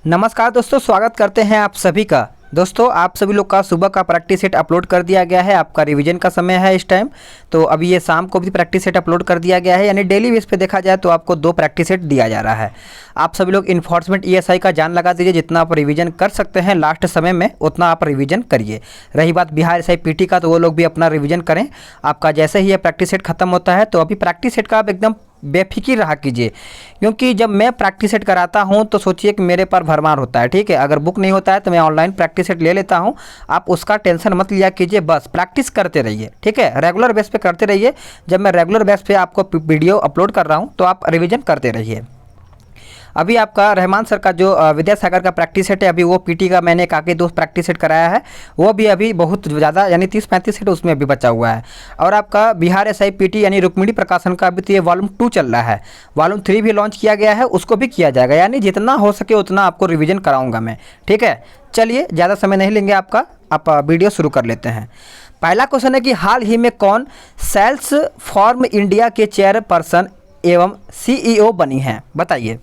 नमस्कार दोस्तों, स्वागत करते हैं आप सभी का। दोस्तों, आप सभी लोग का सुबह का प्रैक्टिस सेट अपलोड कर दिया गया है। आपका रिवीजन का समय है इस टाइम। तो अभी ये शाम को भी प्रैक्टिस सेट अपलोड कर दिया गया है, यानी डेली बेस पे देखा जाए तो आपको 2 प्रैक्टिस सेट दिया जा रहा है। आप सभी लोग इन्फोर्समेंट ईएसआई का जान लगा दीजिए। जितना आप रिवीजन कर सकते हैं लास्ट समय में उतना आप रिवीजन करिए। रही बात बिहार एसआई पीटी का, तो वो लोग भी अपना रिवीजन करें। आपका जैसे ही ये प्रैक्टिस सेट खत्म होता है तो अभी प्रैक्टिस सेट का आप एकदम बेफिक्र रहा कीजिए, क्योंकि जब मैं प्रैक्टिस सेट कराता हूं तो सोचिए कि मेरे पर भरमार होता है। ठीक है, अगर बुक नहीं होता है तो मैं ऑनलाइन प्रैक्टिस सेट ले लेता हूं। आप उसका टेंशन मत लिया कीजिए, बस प्रैक्टिस करते रहिए। ठीक है, रेगुलर बेस पे करते रहिए। जब मैं रेगुलर बेस पे आपको वीडियो अपलोड कर रहा हूं तो आप रिवीजन करते रहिए। अभी आपका रहमान सर का जो विद्यासागर का प्रैक्टिस सेट है, अभी वो पीटी का मैंने काके 2 प्रैक्टिस सेट कराया है। वो भी अभी बहुत ज़्यादा, यानी 30-35 सेट उसमें अभी बचा हुआ है। और आपका बिहार एसआई पीटी यानी रुक्मिणी प्रकाशन का अभी तो ये वॉल्यूम 2 चल रहा है। वॉल्यूम 3 भी लॉन्च किया गया है, उसको भी किया जाएगा। यानी जितना हो सके उतना आपको रिविजन कराऊंगा मैं। ठीक है, चलिए ज़्यादा समय नहीं लेंगे आपका, आप वीडियो शुरू कर लेते हैं। पहला क्वेश्चन है कि हाल ही में कौन सेल्स फॉर्म इंडिया के चेयरपर्सन एवं सीईओ बनी हैं, बताइए।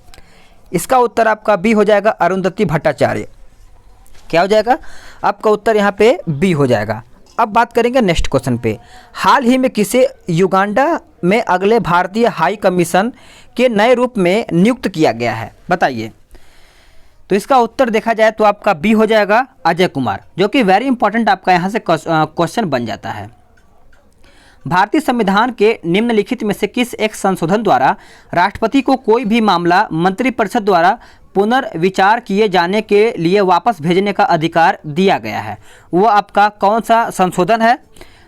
इसका उत्तर आपका बी हो जाएगा, अरुंधति भट्टाचार्य। क्या हो जाएगा आपका उत्तर यहाँ पे बी हो जाएगा। अब बात करेंगे नेक्स्ट क्वेश्चन पे। हाल ही में किसे युगांडा में अगले भारतीय हाई कमीशन के नए रूप में नियुक्त किया गया है, बताइए। तो इसका उत्तर देखा जाए तो आपका बी हो जाएगा, अजय कुमार, जो कि वेरी इंपॉर्टेंट आपका यहाँ से क्वेश्चन बन जाता है। भारतीय संविधान के निम्नलिखित में से किस एक संशोधन द्वारा राष्ट्रपति को कोई भी मामला मंत्रिपरिषद द्वारा पुनर्विचार किए जाने के लिए वापस भेजने का अधिकार दिया गया है? वो आपका कौन सा संशोधन है?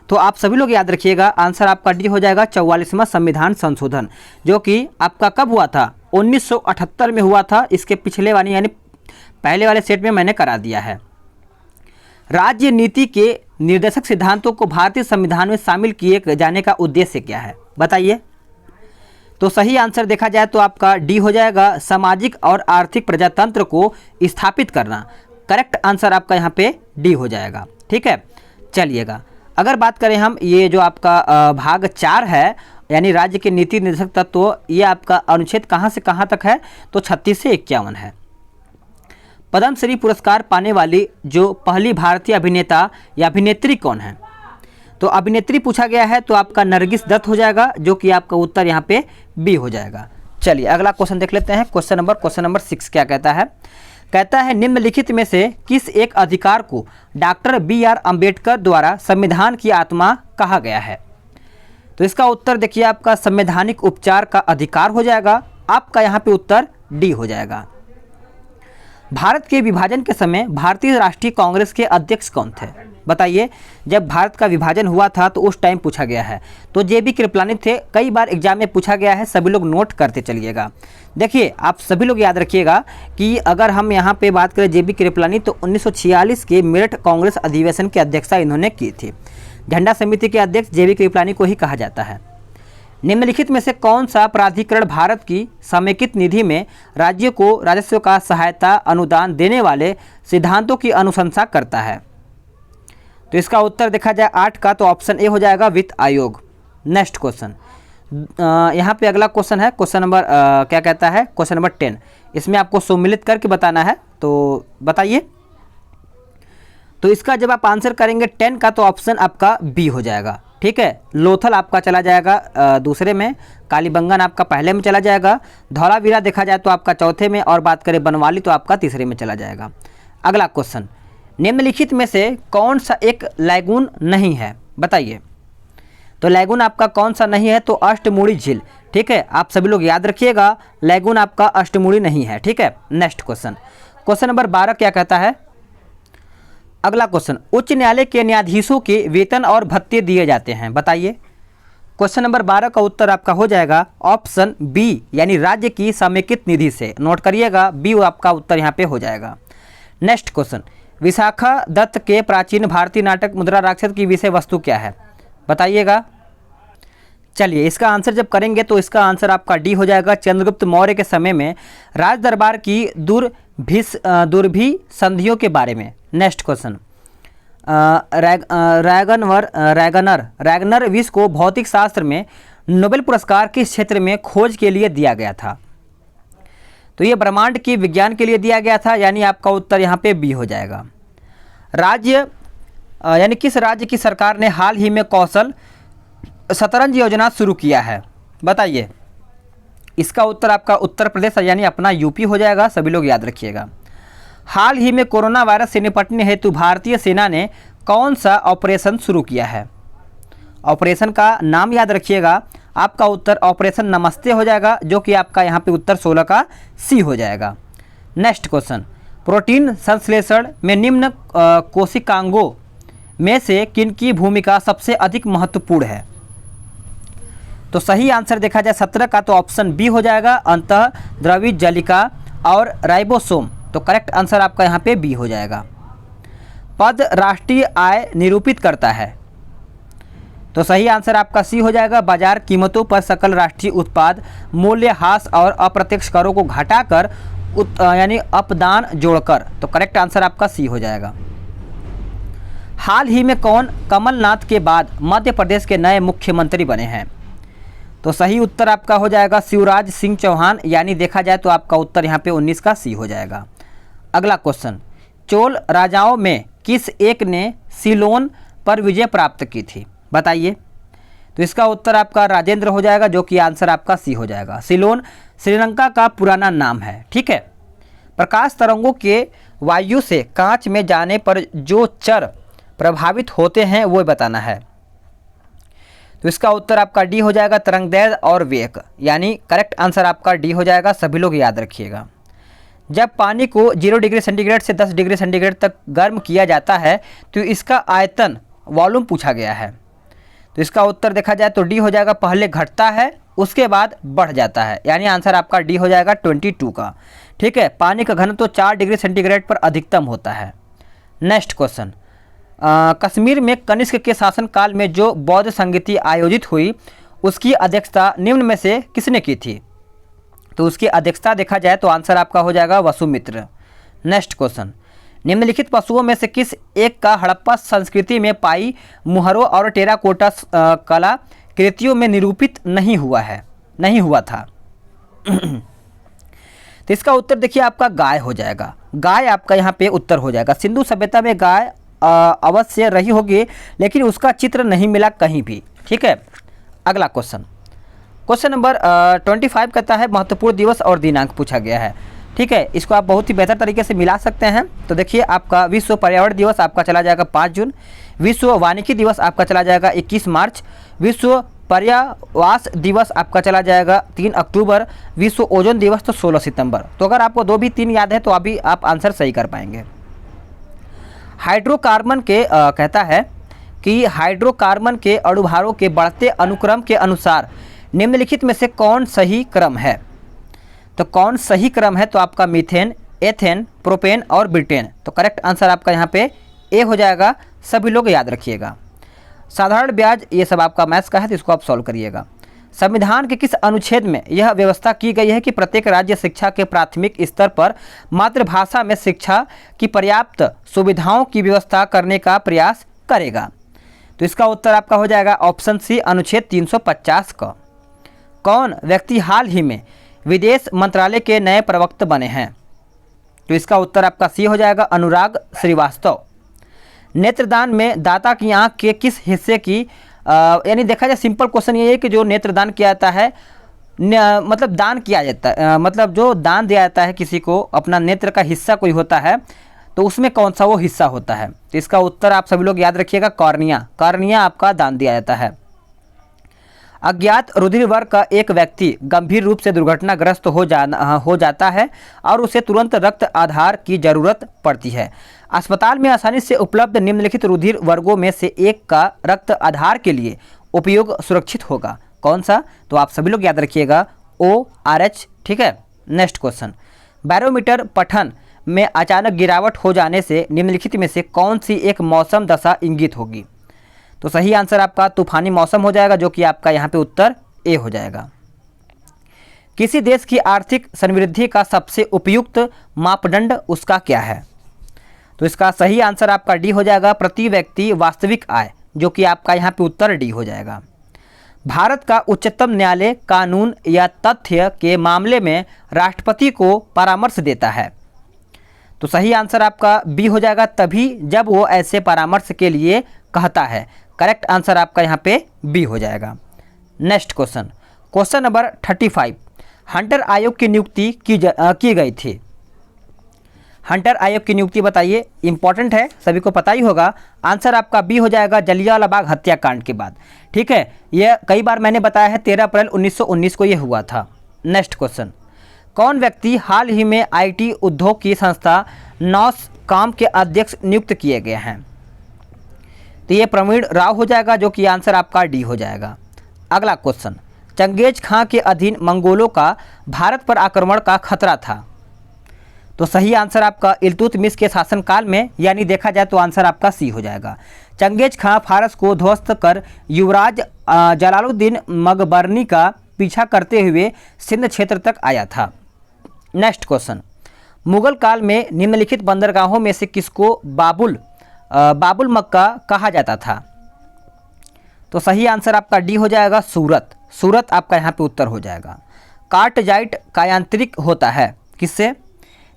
तो आप सभी लोग याद रखिएगा, आंसर आपका डी हो जाएगा, 44वां संविधान संशोधन, जो कि आपका कब हुआ था? 1978 में हुआ था। इसके पिछले वाले यानी पहले वाले सेट में मैंने करा दिया है। राज्य नीति के निर्देशक सिद्धांतों को भारतीय संविधान में शामिल किए जाने का उद्देश्य क्या है, बताइए। तो सही आंसर देखा जाए तो आपका डी हो जाएगा, सामाजिक और आर्थिक प्रजातंत्र को स्थापित करना। करेक्ट आंसर आपका यहाँ पे डी हो जाएगा। ठीक है, चलिएगा अगर बात करें हम, ये जो आपका भाग 4 है यानी राज्य के नीति निर्देशक तत्व, ये आपका अनुच्छेद कहाँ से कहाँ तक है? तो 36 से 51 है। पद्मश्री पुरस्कार पाने वाली जो पहली भारतीय अभिनेता या अभिनेत्री कौन है? तो अभिनेत्री पूछा गया है तो आपका नरगिस दत्त हो जाएगा, जो कि आपका उत्तर यहाँ पे बी हो जाएगा। चलिए अगला क्वेश्चन देख लेते हैं। क्वेश्चन नंबर 6 क्या कहता है? कहता है निम्नलिखित में से किस एक अधिकार को डॉक्टर BR अम्बेडकर द्वारा संविधान की आत्मा कहा गया है? तो इसका उत्तर देखिए, आपका संवैधानिक उपचार का अधिकार हो जाएगा। आपका यहाँ पे उत्तर डी हो जाएगा। भारत के विभाजन के समय भारतीय राष्ट्रीय कांग्रेस के अध्यक्ष कौन थे, बताइए। जब भारत का विभाजन हुआ था तो उस टाइम पूछा गया है। तो JB कृपलानी थे, कई बार एग्जाम में पूछा गया है, सभी लोग नोट करते चलिएगा। देखिए आप सभी लोग याद रखिएगा कि अगर हम यहाँ पे बात करें JB कृपलानी, तो 1946 के मेरठ कांग्रेस अधिवेशन की अध्यक्षता इन्होंने की थी। झंडा समिति के अध्यक्ष JB कृपलानी को ही कहा जाता है। निम्नलिखित में से कौन सा प्राधिकरण भारत की समेकित निधि में राज्य को राजस्व का सहायता अनुदान देने वाले सिद्धांतों की अनुशंसा करता है? तो इसका उत्तर देखा जाए 8 का, तो ऑप्शन ए हो जाएगा, वित्त आयोग। नेक्स्ट क्वेश्चन, यहाँ पे अगला क्वेश्चन है, क्वेश्चन नंबर क्या कहता है? Question number 10। इसमें आपको सम्मिलित करके बताना है, तो बताइए। तो इसका जब आप आंसर करेंगे 10 का, तो ऑप्शन आपका बी हो जाएगा। ठीक है, लोथल आपका चला जाएगा दूसरे में, कालीबंगन आपका पहले में चला जाएगा, धौलावीरा देखा जाए तो आपका चौथे में, और बात करें बनवाली तो आपका तीसरे में चला जाएगा। अगला क्वेश्चन, निम्नलिखित में से कौन सा एक लैगून नहीं है, बताइए। तो लैगून आपका कौन सा नहीं है? तो अष्टमुड़ी झील। ठीक है, आप सभी लोग याद रखिएगा, लैगून आपका अष्टमुड़ी नहीं है। ठीक है, नेक्स्ट क्वेश्चन, क्वेश्चन नंबर 12 क्या कहता है? अगला क्वेश्चन, उच्च न्यायालय के न्यायाधीशों के वेतन और भत्ते दिए जाते हैं, बताइए। क्वेश्चन नंबर 12 का उत्तर आपका हो जाएगा ऑप्शन बी, यानी राज्य की समेकित निधि से। नोट करिएगा, बी आपका उत्तर यहाँ पे हो जाएगा। नेक्स्ट क्वेश्चन, विशाखा दत्त के प्राचीन भारतीय नाटक मुद्रा राक्षस की विषय वस्तु क्या है, बताइएगा। चलिए इसका आंसर जब करेंगे तो इसका आंसर आपका डी हो जाएगा, चंद्रगुप्त मौर्य के समय में राज दरबार की दुर्भी संधियों के बारे में। नेक्स्ट क्वेश्चन, रैगनर विश को भौतिक शास्त्र में नोबेल पुरस्कार किस क्षेत्र में खोज के लिए दिया गया था? तो तो ये ब्रह्मांड की विज्ञान के लिए दिया गया था, यानी आपका उत्तर यहाँ पे बी हो जाएगा। राज्य यानी किस राज्य की सरकार ने हाल ही में कौशल शतरंज योजना शुरू किया है, बताइए। इसका उत्तर आपका उत्तर प्रदेश यानी अपना यूपी हो जाएगा, सभी लोग याद रखिएगा। हाल ही में कोरोना वायरस से निपटने हेतु भारतीय सेना ने कौन सा ऑपरेशन शुरू किया है? ऑपरेशन का नाम याद रखिएगा, आपका उत्तर ऑपरेशन नमस्ते हो जाएगा, जो कि आपका यहाँ पे उत्तर 16 का सी हो जाएगा। नेक्स्ट क्वेश्चन, प्रोटीन संश्लेषण में निम्न कोशिकांगों में से किनकी भूमिका सबसे अधिक महत्वपूर्ण है? तो सही आंसर देखा जाए 17 का तो ऑप्शन बी हो जाएगा, अंतःद्रवी जलिका और राइबोसोम। तो करेक्ट आंसर आपका यहाँ पे बी हो जाएगा। पद राष्ट्रीय आय निरूपित करता है, तो सही आंसर आपका सी हो जाएगा, बाजार कीमतों पर सकल राष्ट्रीय उत्पाद मूल्य ह्रास और अप्रत्यक्ष करों को घटाकर यानी अपदान जोड़कर। तो करेक्ट आंसर आपका सी हो जाएगा। हाल ही में कौन कमलनाथ के बाद मध्य प्रदेश के नए मुख्यमंत्री बने हैं? तो सही उत्तर आपका हो जाएगा शिवराज सिंह चौहान, यानी देखा जाए तो आपका उत्तर यहाँ पे 19 का सी हो जाएगा। अगला क्वेश्चन, चोल राजाओं में किस एक ने सीलोन पर विजय प्राप्त की थी, बताइए। तो इसका उत्तर आपका राजेंद्र हो जाएगा, जो कि आंसर आपका सी हो जाएगा। सीलोन श्रीलंका का पुराना नाम है, ठीक है। प्रकाश तरंगों के वायु से कांच में जाने पर जो चर प्रभावित होते हैं वो बताना है। तो इसका उत्तर आपका डी हो जाएगा, तरंगदैर्घ्य और वेग, यानी करेक्ट आंसर आपका डी हो जाएगा, सभी लोग याद रखिएगा। जब पानी को 0 डिग्री सेंटीग्रेड से 10 डिग्री सेंटीग्रेड तक गर्म किया जाता है तो इसका आयतन वॉल्यूम पूछा गया है। तो इसका उत्तर देखा जाए तो डी हो जाएगा, पहले घटता है उसके बाद बढ़ जाता है, यानी आंसर आपका डी हो जाएगा 22 का, ठीक है। पानी का घनत्व तो 4 डिग्री सेंटीग्रेड पर अधिकतम होता है। नेक्स्ट क्वेश्चन, कश्मीर में कनिष्क के शासनकाल में जो बौद्ध संगीति आयोजित हुई उसकी अध्यक्षता निम्न में से किसने की थी? तो उसकी अध्यक्षता देखा जाए तो आंसर आपका हो जाएगा वसुमित्र। नेक्स्ट क्वेश्चन, निम्नलिखित पशुओं में से किस एक का हड़प्पा संस्कृति में पाई मुहरों और टेराकोटा कला कृतियों में निरूपित नहीं हुआ था? तो इसका उत्तर देखिए आपका गाय हो जाएगा, गाय आपका यहाँ पे उत्तर हो जाएगा। सिंधु सभ्यता में गाय अवश्य रही होगी, लेकिन उसका चित्र नहीं मिला कहीं भी, ठीक है। अगला क्वेश्चन, क्वेश्चन नंबर 25 कहता है महत्वपूर्ण दिवस और दिनांक पूछा गया है, ठीक है। इसको आप बहुत ही बेहतर तरीके से मिला सकते हैं। तो देखिए आपका विश्व पर्यावरण दिवस आपका चला जाएगा 5 जून, विश्व वानिकी दिवस आपका चला जाएगा 21 मार्च, विश्व पर्यावास दिवस आपका चला जाएगा 3 अक्टूबर, विश्व ओजोन दिवस तो 16 सितंबर। तो अगर आपको 2 भी 3 याद है तो अभी आप आंसर सही कर पाएंगे। हाइड्रोकार्बन के कहता है कि हाइड्रोकार्बन के अणुभारों के बढ़ते अनुक्रम के अनुसार निम्नलिखित में से कौन सही क्रम है? तो कौन सही क्रम है? तो आपका मीथेन, एथेन, प्रोपेन और ब्यूटेन। तो करेक्ट आंसर आपका यहाँ पे ए हो जाएगा, सभी लोग याद रखिएगा। साधारण ब्याज ये सब आपका मैथ्स का है, तो इसको आप सॉल्व करिएगा। संविधान के किस अनुच्छेद में यह व्यवस्था की गई है कि प्रत्येक राज्य शिक्षा के प्राथमिक स्तर पर मातृभाषा में शिक्षा की पर्याप्त सुविधाओं की व्यवस्था करने का प्रयास करेगा? तो इसका उत्तर आपका हो जाएगा ऑप्शन सी, अनुच्छेद 350 का। कौन व्यक्ति हाल ही में विदेश मंत्रालय के नए प्रवक्ता बने हैं? तो इसका उत्तर आपका सी हो जाएगा, अनुराग श्रीवास्तव। नेत्रदान में दाता की आंख के किस हिस्से की यानी देखा जाए सिंपल क्वेश्चन ये है कि जो नेत्रदान किया जाता है मतलब दान किया जाता है मतलब जो दान दिया जाता है किसी को, अपना नेत्र का हिस्सा कोई होता है तो उसमें कौन सा वो हिस्सा होता है? तो इसका उत्तर आप सभी लोग याद रखिएगा, कॉर्निया आपका दान दिया जाता है। अज्ञात रुधिर वर्ग का एक व्यक्ति गंभीर रूप से दुर्घटनाग्रस्त हो जाता है और उसे तुरंत रक्त आधार की जरूरत पड़ती है। अस्पताल में आसानी से उपलब्ध निम्नलिखित रुधिर वर्गों में से एक का रक्त आधार के लिए उपयोग सुरक्षित होगा, कौन सा? तो आप सभी लोग याद रखिएगा ORH, ठीक है। नेक्स्ट क्वेश्चन, बैरोमीटर पठन में अचानक गिरावट हो जाने से निम्नलिखित में से कौन सी एक मौसम दशा इंगित होगी? तो सही आंसर आपका तूफानी मौसम हो जाएगा, जो कि आपका यहाँ पे उत्तर ए हो जाएगा। किसी देश की आर्थिक समृद्धि का सबसे उपयुक्त मापदंड उसका क्या है? तो इसका सही आंसर आपका डी हो जाएगा, प्रति व्यक्ति वास्तविक आय, जो कि आपका यहाँ पे उत्तर डी हो जाएगा। भारत का उच्चतम न्यायालय कानून या तथ्य के मामले में राष्ट्रपति को परामर्श देता है। तो सही आंसर आपका बी हो जाएगा, तभी जब वो ऐसे परामर्श के लिए कहता है। करेक्ट आंसर आपका यहाँ पे बी हो जाएगा। Next question, question number 35, Hunter आयोग की नियुक्ति की गई थी। हंटर आयोग की नियुक्ति बताइए, इंपॉर्टेंट है, सभी को पता ही होगा। आंसर आपका बी हो जाएगा, जलियांवाला बाग हत्याकांड के बाद। ठीक है, यह कई बार मैंने बताया है, 13 अप्रैल 1919 को यह हुआ था। नेक्स्ट क्वेश्चन, कौन व्यक्ति हाल ही में आईटी उद्योग की संस्था नॉसकॉम के अध्यक्ष नियुक्त किए गए हैं? तो ये प्रवीण राव हो जाएगा, जो कि आंसर आपका डी हो जाएगा। अगला क्वेश्चन, चंगेज खां के अधीन मंगोलों का भारत पर आक्रमण का खतरा था। तो सही आंसर आपका इल्तुतमिश के शासनकाल में, यानी देखा जाए तो आंसर आपका सी हो जाएगा। चंगेज खां फारस को ध्वस्त कर युवराज जलालुद्दीन मकबरनी का पीछा करते हुए सिंध क्षेत्र तक आया था। नेक्स्ट क्वेश्चन, मुगल काल में निम्नलिखित बंदरगाहों में से किसको बाबुल मक्का कहा जाता था? तो सही आंसर आपका डी हो जाएगा, सूरत। सूरत आपका यहाँ पे उत्तर हो जाएगा। कार्टजाइट का यांत्रिक होता है किससे?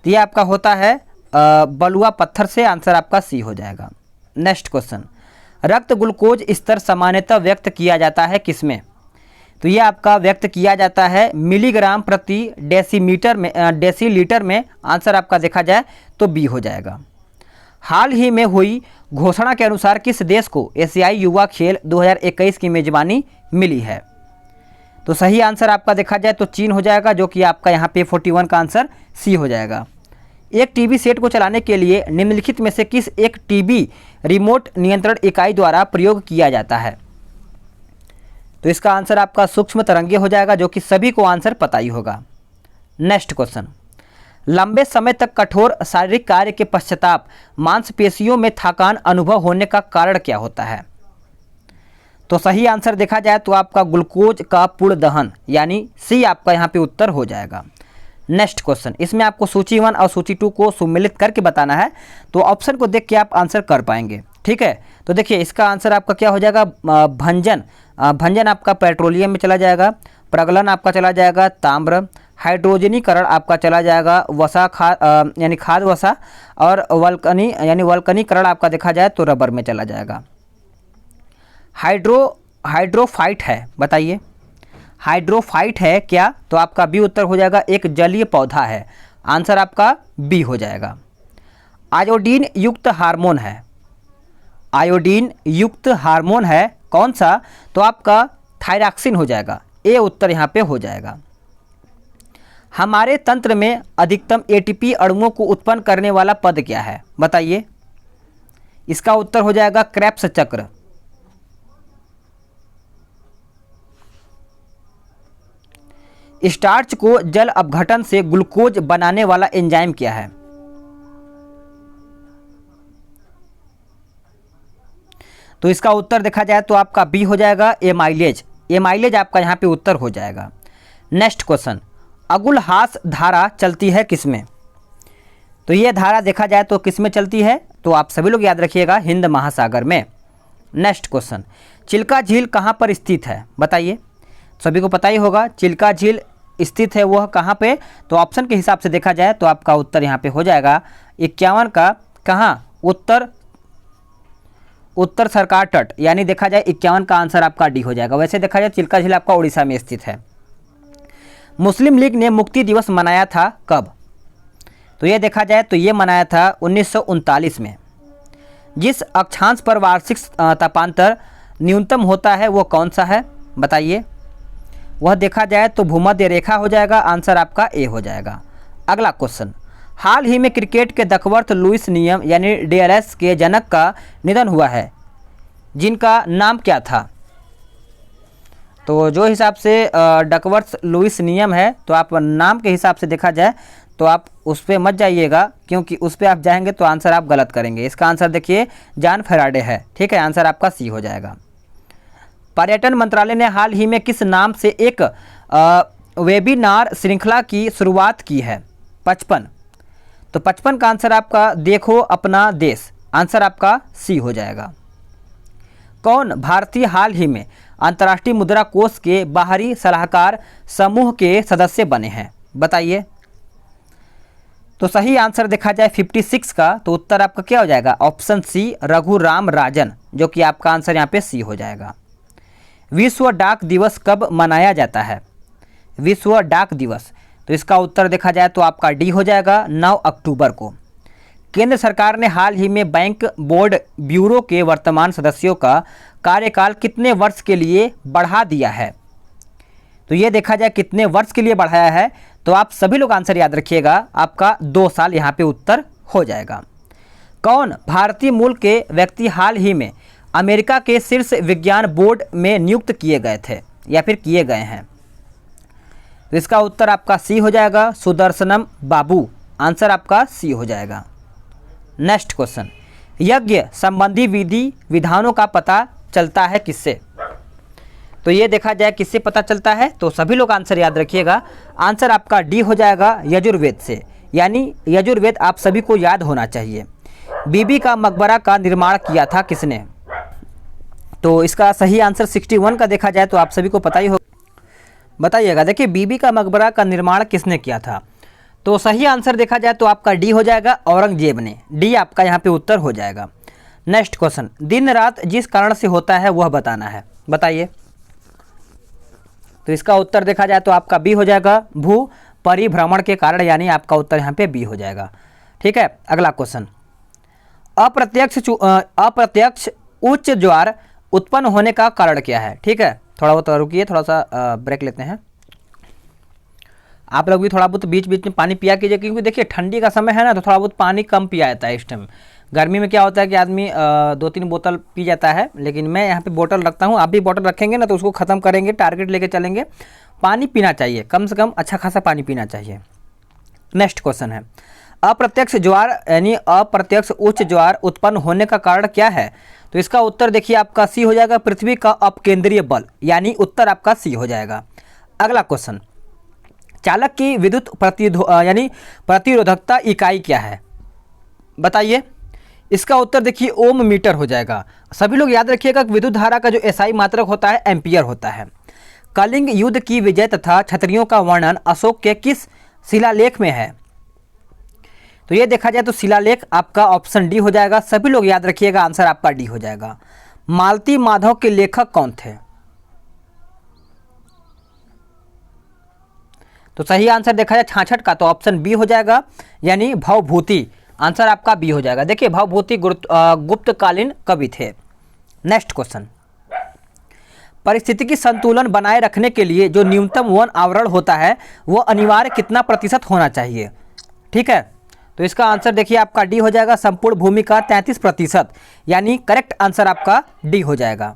तो ये आपका होता है बलुआ पत्थर से। आंसर आपका सी हो जाएगा। नेक्स्ट क्वेश्चन, रक्त ग्लूकोज स्तर सामान्यतः व्यक्त किया जाता है किसमें? तो ये आपका व्यक्त किया जाता है मिलीग्राम प्रति डेसीलीटर में। आंसर आपका देखा जाए तो बी हो जाएगा। हाल ही में हुई घोषणा के अनुसार किस देश को एशियाई युवा खेल 2021 की मेजबानी मिली है? तो सही आंसर आपका देखा जाए तो चीन हो जाएगा, जो कि आपका यहाँ पे 41 का आंसर सी हो जाएगा। एक टीवी सेट को चलाने के लिए निम्नलिखित में से किस एक टीवी रिमोट नियंत्रण इकाई द्वारा प्रयोग किया जाता है? तो इसका आंसर आपका सूक्ष्म तरंगे हो जाएगा, जो कि सभी को आंसर पता ही होगा। नेक्स्ट क्वेश्चन, लंबे समय तक कठोर शारीरिक कार्य के पश्चाताप मांसपेशियों में थकान अनुभव होने का कारण क्या होता है? तो सही आंसर देखा जाए तो आपका ग्लूकोज का पूर्ण दहन, यानी सी आपका यहाँ पे उत्तर हो जाएगा। नेक्स्ट क्वेश्चन, इसमें आपको सूची 1 और सूची 2 को सम्मिलित करके बताना है, तो ऑप्शन को देख के आप आंसर कर पाएंगे। ठीक है, तो देखिए इसका आंसर आपका क्या हो जाएगा, भंजन आपका पेट्रोलियम में चला जाएगा, प्रगलन आपका चला जाएगा ताम्र, हाइड्रोजनीकरण आपका चला जाएगा वसा यानी खाद वसा, और वल्कनीकरण आपका देखा जाए तो रबर में चला जाएगा। हाइड्रोफाइट है, बताइए हाइड्रोफाइट है क्या? तो आपका बी उत्तर हो जाएगा, एक जलीय पौधा है। आंसर आपका बी हो जाएगा। आयोडीन युक्त हार्मोन है, आयोडीन युक्त हार्मोन है कौन सा? तो आपका थायरॉक्सिन हो जाएगा। ए उत्तर यहाँ पे हो जाएगा। हमारे तंत्र में अधिकतम एटीपी अणुओं को उत्पन्न करने वाला पद क्या है? बताइए। इसका उत्तर हो जाएगा क्रेब्स चक्र। स्टार्च को जल अपघटन से ग्लूकोज बनाने वाला एंजाइम क्या है? तो इसका उत्तर देखा जाए तो आपका बी हो जाएगा, एमाइलेज। एमाइलेज आपका यहाँ पे उत्तर हो जाएगा। नेक्स्ट क्वेश्चन, अगुलहास धारा चलती है किसमें? तो ये धारा देखा जाए तो किसमें चलती है? तो आप सभी लोग याद रखिएगा, हिंद महासागर में। नेक्स्ट क्वेश्चन, चिल्का झील कहाँ पर स्थित है? बताइए, सभी को पता ही होगा चिल्का झील स्थित है वह कहाँ पे? तो ऑप्शन के हिसाब से देखा जाए तो आपका उत्तर यहाँ पे हो जाएगा 51 का, कहाँ? उत्तर सरकार तट, यानी देखा जाए 51 का आंसर आपका डी हो जाएगा। वैसे देखा जाए चिल्का झील आपका उड़ीसा में स्थित है। मुस्लिम लीग ने मुक्ति दिवस मनाया था कब? तो ये देखा जाए तो ये मनाया था 1939 में। जिस अक्षांश पर वार्षिक तापांतर न्यूनतम होता है वो कौन सा है? बताइए। वह देखा जाए तो भूमध्य रेखा हो जाएगा। आंसर आपका ए हो जाएगा। अगला क्वेश्चन, हाल ही में क्रिकेट के डकवर्थ लुईस नियम यानी डीएलएस के जनक का निधन हुआ है, जिनका नाम क्या था? तो जो हिसाब से डकवर्थ लुईस नियम है, तो आप नाम के हिसाब से देखा जाए तो आप उस पर मत जाइएगा, क्योंकि उस पर आप जाएंगे तो आंसर आप गलत करेंगे। इसका आंसर देखिए जॉन फैराडे है। ठीक है, आंसर आपका सी हो जाएगा। पर्यटन मंत्रालय ने हाल ही में किस नाम से एक वेबिनार श्रृंखला की शुरुआत की है? 55। तो 55 का आंसर आपका देखो अपना देश। आंसर आपका सी हो जाएगा। कौन भारतीय हाल ही में अंतर्राष्ट्रीय मुद्रा कोष के बाहरी सलाहकार समूह के सदस्य बने हैं? बताइए। तो सही आंसर देखा जाए 56 का, तो उत्तर आपका क्या हो जाएगा? ऑप्शन सी, रघुराम राजन, जो कि आपका आंसर यहाँ पे सी हो जाएगा। विश्व डाक दिवस कब मनाया जाता है? विश्व डाक दिवस, तो इसका उत्तर देखा जाए तो आपका डी हो जाएगा, 9 अक्टूबर को। केंद्र सरकार ने हाल ही में बैंक बोर्ड ब्यूरो के वर्तमान सदस्यों का कार्यकाल कितने वर्ष के लिए बढ़ा दिया है? तो ये देखा जाए कितने वर्ष के लिए बढ़ाया है, तो आप सभी लोग आंसर याद रखिएगा, आपका 2 साल यहाँ पे उत्तर हो जाएगा। कौन भारतीय मूल के व्यक्ति हाल ही में अमेरिका के शीर्ष विज्ञान बोर्ड में नियुक्त किए गए थे या फिर किए गए हैं? तो इसका उत्तर आपका सी हो जाएगा, सुदर्शनम बाबू, आंसर आपका सी हो जाएगा। नेक्स्ट क्वेश्चन, यज्ञ संबंधी विधि विधानों का पता चलता है किससे? तो ये देखा जाए किससे पता चलता है, तो सभी लोग आंसर याद रखिएगा, आंसर आपका डी हो जाएगा, यजुर्वेद से। यानी यजुर्वेद आप सभी को याद होना चाहिए। बीबी का मकबरा का निर्माण किया था किसने? तो इसका सही आंसर 61 का देखा जाए तो आप सभी को पता ही हो, बताइएगा। देखिए बीबी का मकबरा का निर्माण किसने किया था? तो सही आंसर देखा जाए तो आपका डी हो जाएगा, औरंगजेब ने। डी आपका यहाँ पे उत्तर हो जाएगा। नेक्स्ट क्वेश्चन, दिन रात जिस कारण से होता है वह बताना है, बताइए। तो इसका उत्तर देखा जाए तो आपका बी हो जाएगा, भू परिभ्रमण के कारण, यानी आपका उत्तर यहाँ पे बी हो जाएगा। ठीक है, अगला क्वेश्चन, अप्रत्यक्ष उच्च ज्वार उत्पन्न होने का कारण क्या है? ठीक है, थोड़ा बहुत रुकिए, थोड़ा सा ब्रेक लेते हैं। आप लोग भी थोड़ा बहुत बीच बीच में पानी पिया कीजिए, क्योंकि देखिए ठंडी का समय है ना, तो थोड़ा बहुत पानी कम पिया जाता है इस टाइम। गर्मी में क्या होता है कि आदमी 2-3 बोतल पी जाता है, लेकिन मैं यहाँ पे बोतल रखता हूँ, आप भी बोतल रखेंगे ना तो उसको ख़त्म करेंगे, टारगेट लेके चलेंगे। पानी पीना चाहिए, कम से कम अच्छा खासा पानी पीना चाहिए। नेक्स्ट क्वेश्चन है, अप्रत्यक्ष ज्वार यानी अप्रत्यक्ष उच्च ज्वार उत्पन्न होने का कारण क्या है? तो इसका उत्तर देखिए आपका सी हो जाएगा, पृथ्वी का अपकेंद्रीय बल, यानी उत्तर आपका सी हो जाएगा। अगला क्वेश्चन, चालक की विद्युत प्रतिरोधकता इकाई क्या है? बताइए। इसका उत्तर देखिए ओम मीटर हो जाएगा। सभी लोग याद रखिएगा कि विद्युत धारा का जो एसआई मात्रक होता है एम्पियर होता है। कलिंग युद्ध की विजय तथा क्षत्रियों का वर्णन अशोक के किस शिलालेख में है? तो ये देखा जाए तो शिलालेख आपका ऑप्शन डी हो जाएगा। सभी लोग याद रखिएगा, आंसर आपका डी हो जाएगा। मालती माधव के लेखक कौन थे? तो सही आंसर देखा जाए 66 का, तो ऑप्शन बी हो जाएगा, यानी भवभूति, आंसर आपका बी हो जाएगा। देखिए भवभूति गुप्तकालीन कवि थे। नेक्स्ट क्वेश्चन, परिस्थितिकी संतुलन बनाए रखने के लिए जो न्यूनतम वन आवरण होता है वो अनिवार्य कितना प्रतिशत होना चाहिए? ठीक है, तो इसका आंसर देखिए आपका डी हो जाएगा, संपूर्ण भूमि का 33%, यानी करेक्ट आंसर आपका डी हो जाएगा।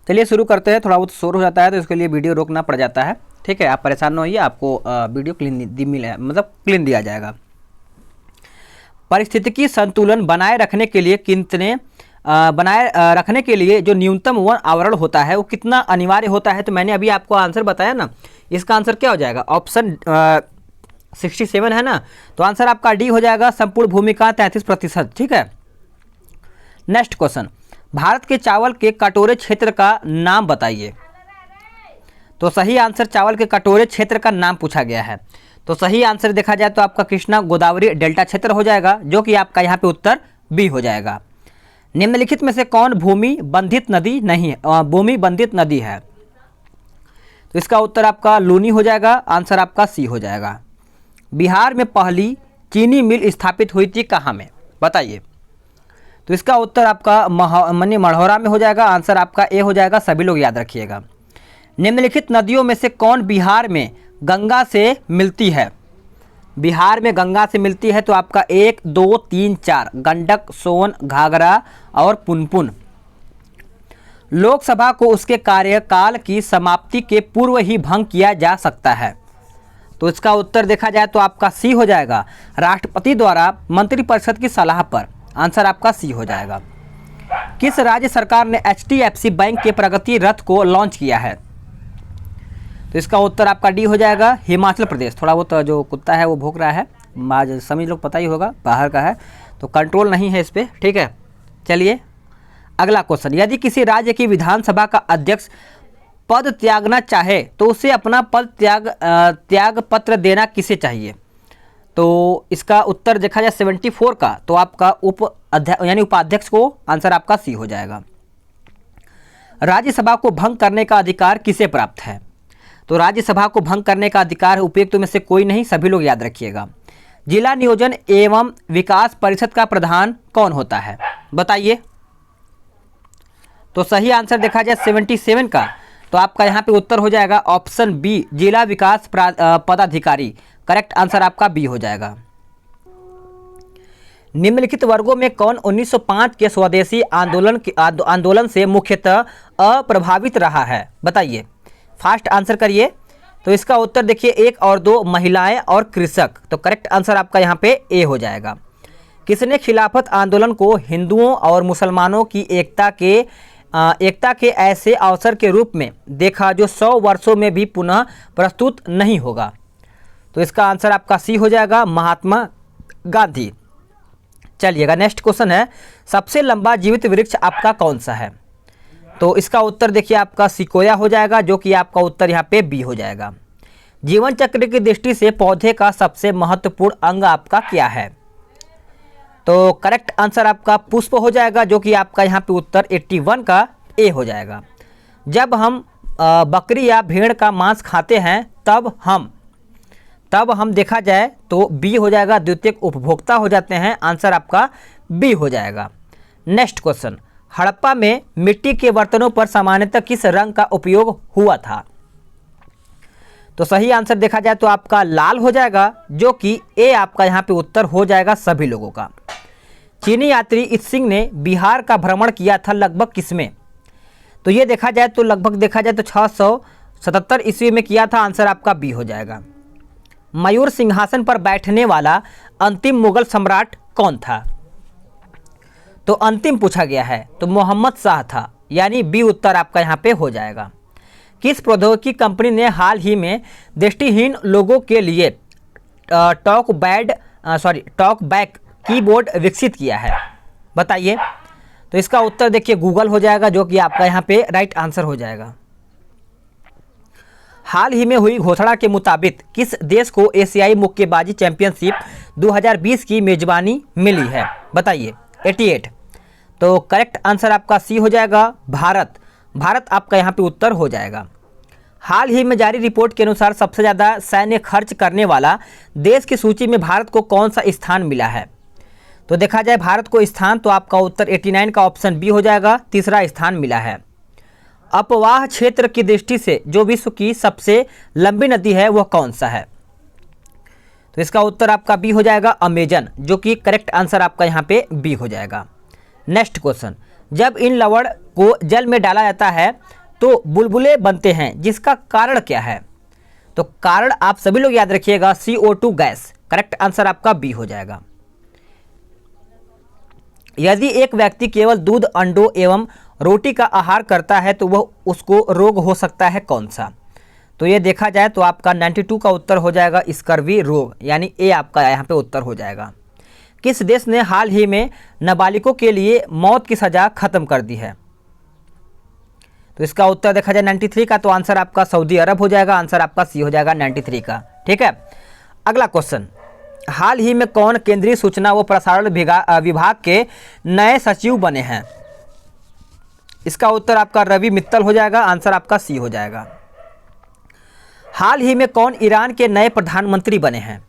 चलिए शुरू करते हैं। थोड़ा बहुत शोर हो जाता है तो इसके लिए वीडियो रोकना पड़ जाता है। ठीक है, आप परेशान न होइए, आपको वीडियो क्लीन दिया जाएगा। परिस्थितिकी संतुलन बनाए रखने के लिए रखने के लिए जो न्यूनतम वन आवरण होता है वो कितना अनिवार्य होता है? तो मैंने अभी आपको आंसर बताया ना, इसका आंसर क्या हो जाएगा? ऑप्शन 67 है ना, तो आंसर आपका डी हो जाएगा, संपूर्ण भूमि का 33%। ठीक है, नेक्स्ट क्वेश्चन, भारत के चावल के कटोरे क्षेत्र का नाम बताइए। तो सही आंसर चावल के कटोरे क्षेत्र का नाम पूछा गया है। तो सही आंसर देखा जाए तो आपका कृष्णा गोदावरी डेल्टा क्षेत्र हो जाएगा, जो कि आपका यहाँ पे उत्तर बी हो जाएगा। निम्नलिखित में से कौन भूमि बंधित नदी नहीं है, भूमि बंधित नदी है? तो इसका उत्तर आपका लूनी हो जाएगा, आंसर आपका सी हो जाएगा। बिहार में पहली चीनी मिल स्थापित हुई थी कहाँ में? बताइए। तो इसका उत्तर आपका मढ़ौरा में हो जाएगा, आंसर आपका ए हो जाएगा। सभी लोग याद रखिएगा। निम्नलिखित नदियों में से कौन बिहार में गंगा से मिलती है? बिहार में गंगा से मिलती है तो आपका 1, 2, 3, 4 गंडक, सोन, घाघरा और पुनपुन। लोकसभा को उसके कार्यकाल की समाप्ति के पूर्व ही भंग किया जा सकता है। तो इसका उत्तर देखा जाए तो आपका सी हो जाएगा, राष्ट्रपति द्वारा मंत्रिपरिषद की सलाह पर, आंसर आपका सी हो जाएगा। किस राज्य सरकार ने HDFC बैंक के प्रगति रथ को लॉन्च किया है? तो इसका उत्तर आपका डी हो जाएगा, हिमाचल प्रदेश। थोड़ा बहुत जो कुत्ता है वो भौंक रहा है, सभी लोग पता ही होगा, बाहर का है तो कंट्रोल नहीं है इस पर। ठीक है, चलिए अगला क्वेश्चन, यदि किसी राज्य की विधानसभा का अध्यक्ष पद त्यागना चाहे तो उसे अपना पद त्याग पत्र देना किसे चाहिए? तो इसका उत्तर देखा जाए 74 का, तो आपका उपाध्यक्ष को आंसर आपका सी हो जाएगा। राज्यसभा को भंग करने का अधिकार किसे प्राप्त है? तो राज्यसभा को भंग करने का अधिकार उपयुक्त में से कोई नहीं, सभी लोग याद रखिएगा। जिला नियोजन एवं विकास परिषद का प्रधान कौन होता है, बताइए। तो सही आंसर देखा जाए 77 का, तो आपका यहाँ पे उत्तर हो जाएगा ऑप्शन बी, जिला विकास पदाधिकारी। करेक्ट आंसर आपका बी हो जाएगा। निम्नलिखित वर्गों में कौन 1905 के स्वदेशी आंदोलन से मुख्यतः अप्रभावित रहा है, बताइए। फास्ट आंसर करिए। तो इसका उत्तर देखिए 1 और 2, महिलाएं और कृषक। तो करेक्ट आंसर आपका यहाँ पे ए हो जाएगा। किसने खिलाफत आंदोलन को हिंदुओं और मुसलमानों की एकता के ऐसे अवसर के रूप में देखा जो 100 वर्षों में भी पुनः प्रस्तुत नहीं होगा? तो इसका आंसर आपका सी हो जाएगा, महात्मा गांधी। चलिएगा, नेक्स्ट क्वेश्चन है, सबसे लंबा जीवित वृक्ष आपका कौन सा है? तो इसका उत्तर देखिए आपका सिकोया हो जाएगा, जो कि आपका उत्तर यहाँ पे बी हो जाएगा। जीवन चक्र की दृष्टि से पौधे का सबसे महत्वपूर्ण अंग आपका क्या है? तो करेक्ट आंसर आपका पुष्प हो जाएगा, जो कि आपका यहाँ पे उत्तर 81 का ए हो जाएगा। जब हम बकरी या भेड़ का मांस खाते हैं तब हम देखा जाए तो बी हो जाएगा, द्वितीयक उपभोक्ता हो जाते हैं। आंसर आपका बी हो जाएगा। नेक्स्ट क्वेश्चन, हड़प्पा में मिट्टी के बर्तनों पर सामान्यतः किस रंग का उपयोग हुआ था? तो सही आंसर देखा जाए तो आपका लाल हो जाएगा, जो कि ए आपका यहाँ पे उत्तर हो जाएगा सभी लोगों का। चीनी यात्री इत्सिंग ने बिहार का भ्रमण किया था लगभग किसमें? तो ये देखा जाए तो लगभग देखा जाए तो 677 ईस्वी में किया था। आंसर आपका बी हो जाएगा। मयूर सिंहासन पर बैठने वाला अंतिम मुगल सम्राट कौन था? तो अंतिम पूछा गया है, तो मोहम्मद शाह था, यानी बी उत्तर आपका यहाँ पे हो जाएगा। किस प्रौद्योगिकी कंपनी ने हाल ही में दृष्टिहीन लोगों के लिए टॉक बैक कीबोर्ड विकसित किया है, बताइए। तो इसका उत्तर देखिए गूगल हो जाएगा, जो कि आपका यहाँ पे राइट आंसर हो जाएगा। हाल ही में हुई घोषणा के मुताबिक किस देश को एशियाई मुक्केबाजी चैंपियनशिप 2020 की मेजबानी मिली है, बताइए। 88। तो करेक्ट आंसर आपका सी हो जाएगा, भारत आपका यहाँ पे उत्तर हो जाएगा। हाल ही में जारी रिपोर्ट के अनुसार सबसे ज़्यादा सैन्य खर्च करने वाला देश की सूची में भारत को कौन सा स्थान मिला है? तो देखा जाए भारत को स्थान, तो आपका उत्तर 89 का ऑप्शन बी हो जाएगा, तीसरा स्थान मिला है। अपवाह क्षेत्र की दृष्टि से जो विश्व की सबसे लंबी नदी है वह कौन सा है? तो इसका उत्तर आपका बी हो जाएगा, अमेजन, जो कि करेक्ट आंसर आपका यहाँ पे बी हो जाएगा। नेक्स्ट क्वेश्चन, जब इन लवण को जल में डाला जाता है तो बुलबुले बनते हैं, जिसका कारण क्या है? तो कारण आप सभी लोग याद रखिएगा, CO2 गैस। करेक्ट आंसर आपका बी हो जाएगा। यदि एक व्यक्ति केवल दूध, अंडों एवं रोटी का आहार करता है तो वह उसको रोग हो सकता है कौन सा? तो ये देखा जाए तो आपका 92 का उत्तर हो जाएगा, स्कर्वी रोग, यानी ए आपका यहाँ पे उत्तर हो जाएगा। किस देश ने हाल ही में नाबालिगों के लिए मौत की सज़ा खत्म कर दी है? तो इसका उत्तर देखा जाए 93 का, तो आंसर आपका सऊदी अरब हो जाएगा। आंसर आपका सी हो जाएगा 93 का। ठीक है, अगला क्वेश्चन, हाल ही में कौन केंद्रीय सूचना व प्रसारण विभाग के नए सचिव बने हैं? इसका उत्तर आपका रवि मित्तल हो जाएगा। आंसर आपका सी हो जाएगा। हाल ही में कौन ईरान के नए प्रधानमंत्री बने हैं?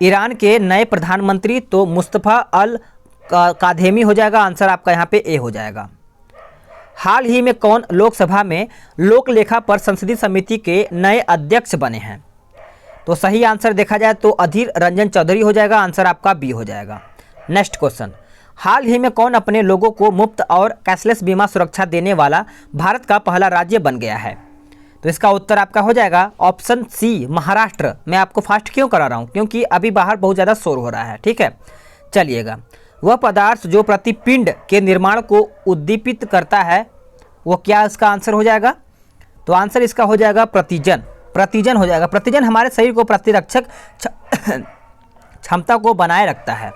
ईरान के नए प्रधानमंत्री तो मुस्तफ़ा अल काधेमी हो जाएगा। आंसर आपका यहाँ पे ए हो जाएगा। हाल ही में कौन लोकसभा में लोक लेखा पर संसदीय समिति के नए अध्यक्ष बने हैं? तो सही आंसर देखा जाए तो अधीर रंजन चौधरी हो जाएगा। आंसर आपका बी हो जाएगा। नेक्स्ट क्वेश्चन, हाल ही में कौन अपने लोगों को मुफ्त और कैशलेस बीमा सुरक्षा देने वाला भारत का पहला राज्य बन गया है? तो इसका उत्तर आपका हो जाएगा ऑप्शन सी, महाराष्ट्र। मैं आपको फास्ट क्यों करा रहा हूँ, क्योंकि अभी बाहर बहुत ज़्यादा शोर हो रहा है। ठीक है, चलिएगा। वह पदार्थ जो प्रतिपिंड के निर्माण को उद्दीपित करता है वो क्या इसका आंसर हो जाएगा? तो आंसर इसका हो जाएगा प्रतिजन हो जाएगा। प्रतिजन हमारे शरीर को प्रतिरक्षक क्षमता को बनाए रखता है।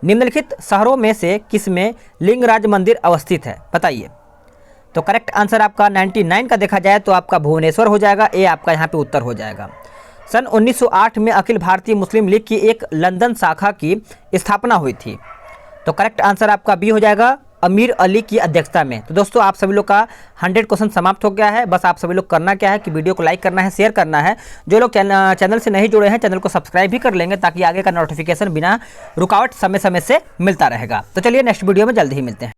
निम्नलिखित शहरों में से किसमें लिंगराज मंदिर अवस्थित है, बताइए। तो करेक्ट आंसर आपका 99 का देखा जाए तो आपका भुवनेश्वर हो जाएगा, ए आपका यहाँ पे उत्तर हो जाएगा। सन 1908 में अखिल भारतीय मुस्लिम लीग की एक लंदन शाखा की स्थापना हुई थी। तो करेक्ट आंसर आपका बी हो जाएगा, अमीर अली की अध्यक्षता में। तो दोस्तों आप सभी लोग का 100 क्वेश्चन समाप्त हो गया है। बस आप सभी लोग करना क्या है कि वीडियो को लाइक करना है, शेयर करना है। जो लोग चैनल से नहीं जुड़े हैं चैनल को सब्सक्राइब भी कर लेंगे ताकि आगे का नोटिफिकेशन बिना रुकावट समय समय से मिलता रहेगा। तो चलिए नेक्स्ट वीडियो में जल्दी ही मिलते हैं।